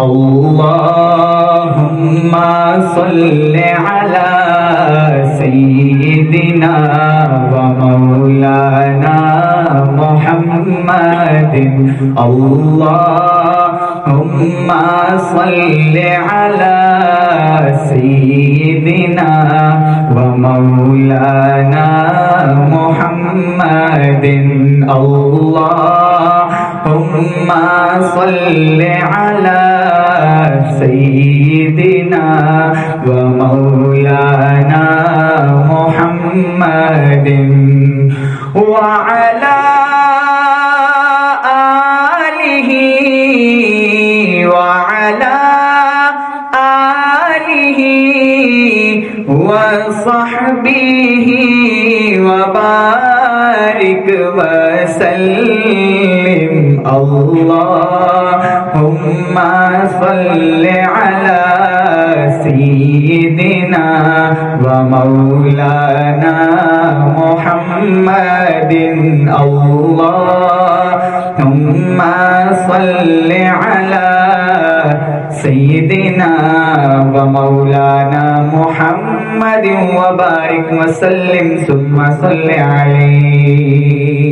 अल्लाहुम्मा सल्लि अला सय्यिदिना व मौलाना मुहम्मदिन। अल्लाहुम्मा सल्लि अला सय्यिदिना व मौलाना मुहम्मदिन। अल्लाहुम्मा सल्लि अला सय्यिदिना व मौलाना मुहम्मदिन व अला आलिहि व अला आलिहि व सहबिहि व बारिक व सल्लिम। अल्लाहुम्मा सल्लि अला सय्यिदिना व मौलाना मुहम्मदिन। अल्लाहुम्मा सल्लि अला सय्यिदिना व मौलाना मुहम्मदिन व बारिक व सल्लिम सुम्मा सल्लि अलैहि।